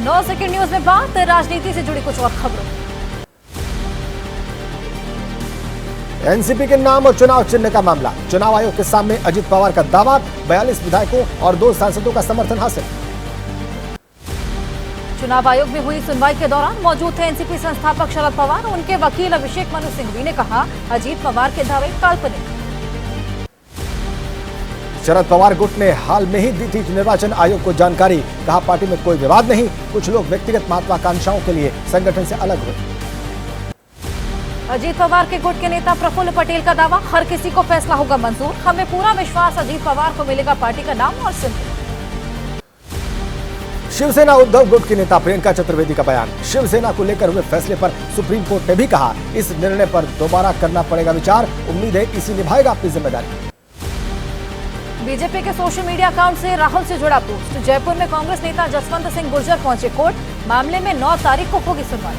9 second news में बात राजनीति से जुड़ी कुछ और खबरों। एनसीपी के नाम और चुनाव चिन्ह का मामला। चुनाव आयोग के सामने अजित पवार का दावा, 42 विधायकों और 2 सांसदों का समर्थन हासिल। चुनाव आयोग में हुई सुनवाई के दौरान मौजूद थे एनसीपी संस्थापक शरद पवार। उनके वकील अभिषेक मनु सिंघवी ने कहा, अजित पवार के दावे काल्पनिक। शरद पवार गुट ने हाल में ही दी थी निर्वाचन आयोग को जानकारी। कहा, पार्टी में कोई विवाद नहीं, कुछ लोग व्यक्तिगत महत्वाकांक्षाओं के लिए संगठन से अलग हुए। अजीत पवार के गुट के नेता प्रफुल्ल पटेल का दावा, हर किसी को फैसला होगा मंजूर। हमें पूरा विश्वास अजीत पवार को मिलेगा पार्टी का नाम और सिंबल। शिवसेना उद्धव गुट की नेता प्रियंका चतुर्वेदी का बयान। शिवसेना को लेकर हुए फैसले पर सुप्रीम कोर्ट ने भी कहा, इस निर्णय पर दोबारा करना पड़ेगा विचार। उम्मीद है इसी निभाएगा अपनी जिम्मेदारी। बीजेपी के सोशल मीडिया अकाउंट से राहुल से जुड़ा पोस्ट। जयपुर में कांग्रेस नेता जसवंत सिंह गुर्जर पहुंचे कोर्ट। मामले में 9 तारीख को होगी सुनवाई।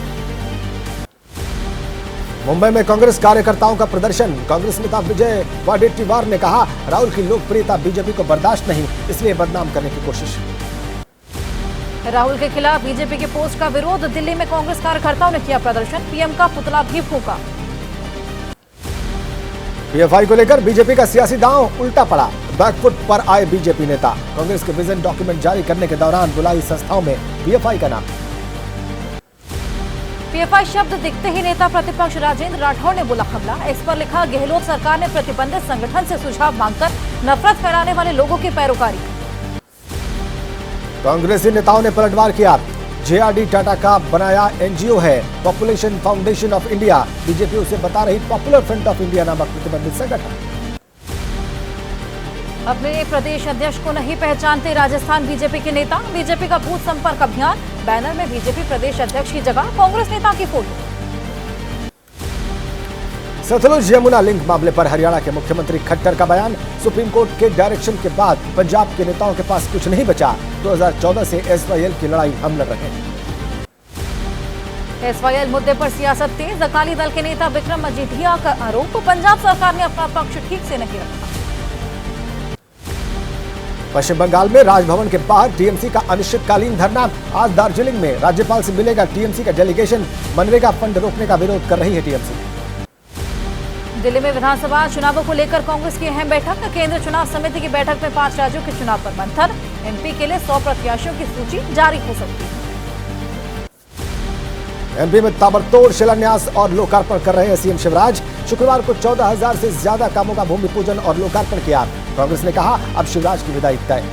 मुंबई में कांग्रेस कार्यकर्ताओं का प्रदर्शन। कांग्रेस नेता विजय वडेट्टीवार ने कहा, राहुल की लोकप्रियता बीजेपी को बर्दाश्त नहीं, इसलिए बदनाम करने की कोशिश। राहुल के खिलाफ बीजेपी के पोस्ट का विरोध। दिल्ली में कांग्रेस कार्यकर्ताओं ने किया प्रदर्शन। पीएम का पुतला भी फूंका। पीएफआई को लेकर बीजेपी का सियासी दांव उल्टा पड़ा। बैकफुट पर आए बीजेपी नेता। कांग्रेस के विजन डॉक्यूमेंट जारी करने के दौरान बुलाई संस्थाओं में पीएफआई का नाम। पीएफआई शब्द दिखते ही नेता प्रतिपक्ष राजेंद्र राठौड़ ने बोला हमला। इस पर लिखा, गहलोत सरकार ने प्रतिबंधित संगठन से सुझाव मांगकर नफरत फैलाने वाले लोगों की पैरोकारी। कांग्रेसी नेताओं ने पलटवार किया। जेआरडी टाटा का बनाया एनजीओ है population foundation of India. BJP उसे बता रही पॉपुलर फ्रंट ऑफ इंडिया नामक प्रतिबंधित संगठन। अपने प्रदेश अध्यक्ष को नहीं पहचानते राजस्थान बीजेपी के नेता। बीजेपी का बूथ संपर्क अभियान। बैनर में बीजेपी प्रदेश अध्यक्ष की जगह कांग्रेस नेता की फोटो। सतलुज यमुना लिंक मामले पर हरियाणा के मुख्यमंत्री खट्टर का बयान। सुप्रीम कोर्ट के डायरेक्शन के बाद पंजाब के नेताओं के पास कुछ नहीं बचा। 2014 से एसवाईएल की लड़ाई हम लड़ रहे हैं। एसवाईएल मुद्दे पर सियासत तेज। अकाली दल के नेता विक्रम मजीठिया का आरोप, पंजाब सरकार ने अपना पक्ष ठीक से नहीं रखा। पश्चिम बंगाल में राजभवन के बाहर टीएमसी का अनिश्चितकालीन धरना। आज दार्जिलिंग में राज्यपाल से मिलेगा टीएमसी का डेलीगेशन। मनरेगा फंड रोकने का विरोध कर रही है टीएमसी। दिल्ली में विधानसभा चुनावों को लेकर कांग्रेस की अहम बैठक। केंद्रीय चुनाव समिति की बैठक में 5 राज्यों के चुनाव पर मंथन। एमपी के लिए 100 प्रत्याशियों की सूची जारी हो सकती है। एमपी में ताबड़तोड़ शिलान्यास और लोकार्पण कर रहे हैं सीएम शिवराज। शुक्रवार को 14,000 से ज्यादा कामों का भूमि पूजन और लोकार्पण किया। कांग्रेस ने कहा, अब शिवराज की विदाई तय।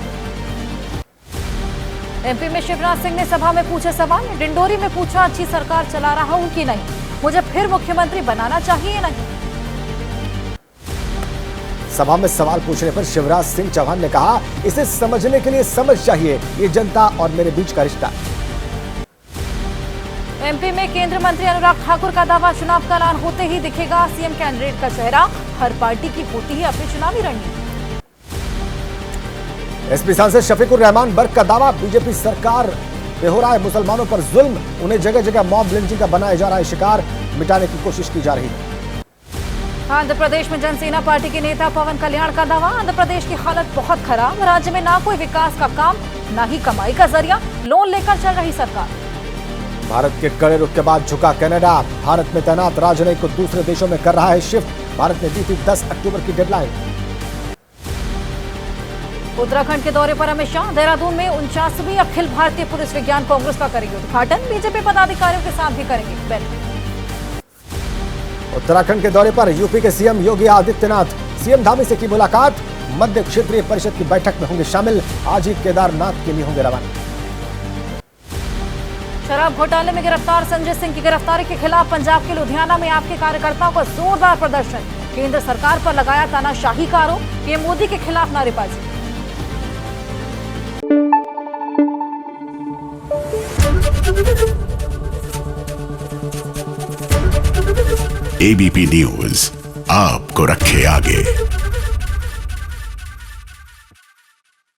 एमपी में शिवराज सिंह ने सभा में पूछे सवाल। डिंडोरी में पूछा, अच्छी सरकार चला रहा हूं कि नहीं, मुझे फिर मुख्यमंत्री बनाना चाहिए नहीं। सभा में सवाल पूछने पर शिवराज सिंह चौहान ने कहा, इसे समझने के लिए समझ चाहिए, ये जनता और मेरे बीच का रिश्ता। एमपी में केंद्रीय मंत्री अनुराग ठाकुर का दावा, चुनाव का ऐलान होते ही दिखेगा सीएम कैंडिडेट का चेहरा। हर पार्टी की होती है अपनी चुनावी रणनीति। एसपी सांसद शफीकुर रहमान बर्क का दावा, बीजेपी सरकार पे हो रहा है मुसलमानों पर जुल्म। उन्हें जगह जगह मॉब लिंचिंग का बनाया जा रहा है शिकार, मिटाने की कोशिश की जा रही है। आंध्र प्रदेश में जनसेना पार्टी के नेता पवन कल्याण का दावा, आंध्र प्रदेश की हालत बहुत खराब। राज्य में ना कोई विकास का काम, ना ही कमाई का जरिया, लोन लेकर चल रही सरकार। भारत के कड़े रुख के बाद झुका कनाडा। भारत में तैनात राजनयिक को दूसरे देशों में कर रहा है शिफ्ट। भारत ने दी थी 10 अक्टूबर की डेडलाइन। उत्तराखंड के दौरे पर अमित शाह। देहरादून में 49वीं अखिल भारतीय पुलिस विज्ञान कांग्रेस का करेंगे उद्घाटन। बीजेपी पदाधिकारियों के साथ भी करेंगे बैठक। उत्तराखंड के दौरे पर यूपी के सीएम योगी आदित्यनाथ। सीएम धामी से की मुलाकात। मध्य क्षेत्रीय परिषद की बैठक में होंगे शामिल। आज ही केदारनाथ के लिए होंगे रवाना। शराब घोटाले में गिरफ्तार संजय सिंह की गिरफ्तारी के खिलाफ पंजाब के लुधियाना में आपके कार्यकर्ताओं का जोरदार प्रदर्शन। केंद्र सरकार पर लगाया तानाशाही का आरोप। पीएम मोदी के खिलाफ नारेबाजी। एबीपी न्यूज आपको रखे आगे।